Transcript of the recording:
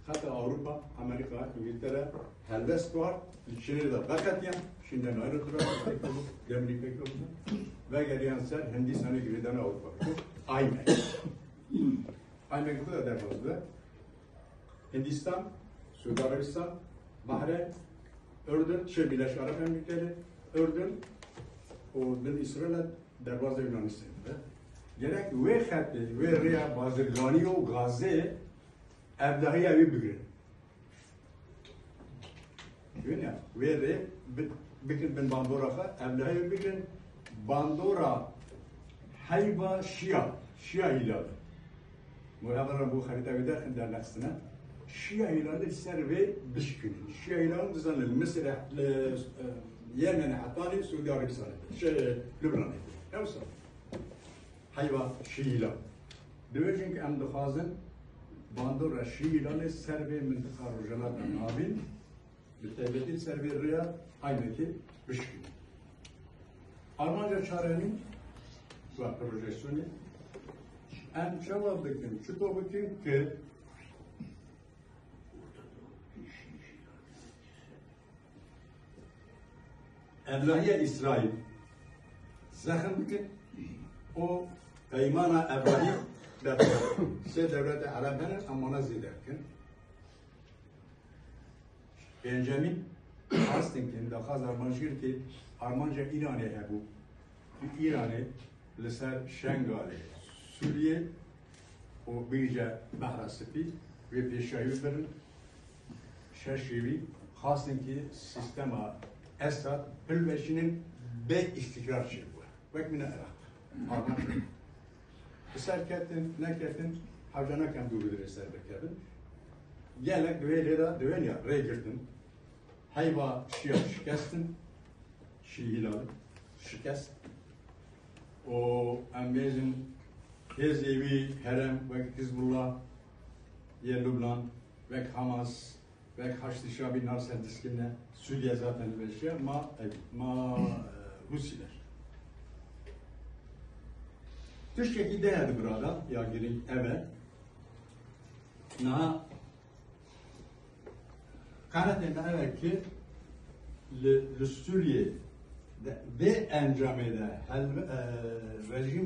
hatta Avrupa, Amerika, İngiltere, helvest var. İçeri de bakatıyam. Şimdi ayrıldılar. Demlik bekliyoruz. Ve geriyen ser Hindistan'a giriden Avrupa. Aynen. Aynen bu da defasında. Hindistan, Suudi Arabistan, Bahreyn, Ürdün, Birleşik Arap Emirlikleri, Ürdün, o din İsrail'e derbazda Yunanistan'da. Gerek ve xetti ve riya bazırgani o Gazze evdahiye evi bugün. Görün ve riya bugün ben Bandora'ya evdahiye bugün Bandora hayva Şia hilali. Muhabara bu harita gider derleksine. Şia hilali ser ve bişkün. Şia hilali düzenli Mısır, Yemen, Hatani, Suudi Arabistan'da. Lübnan'da. Yoksa hayva Şia hilali. Diyor çünkü em dixwazin Bandora Şia hilali ser ve mintika rojalardan abin bitebeti ser ve riya aynı ki bişkün. Almanca çarenin ve projeksiyonu en cevap bekledim. Şu da bakın ki Evlahiye İsrail zahım ki o peymana Ebrahim se devlet-i Arap'ın amana ziderken Benjamin Hasting'in de khaz Armanjir ki Armanca İran'ı bu İran'ı لسر شنگاله سوریه و بیجا بحر سپی و پیشایی برن ششیوی خواستن که سیستم اسد پلوشینن به استقرار شد وقت من عراق آرمان شد بسر کردن نکردن حوجانا کم دو بدر سر بکردن گلک دویلی را دویلی ری گردن hayva Şia şikastın Şii hilali şikast o amazing Hezevi, Herem ve Hizbullah, yer Lübnan ve Hamas ve Haçlı Şabi Narsel diskine Suriye zaten bir şey ma Rusiler. Türkiye'yi değerli burada ya gelin eve na kanatında evet ki Suriye ve encamede rejim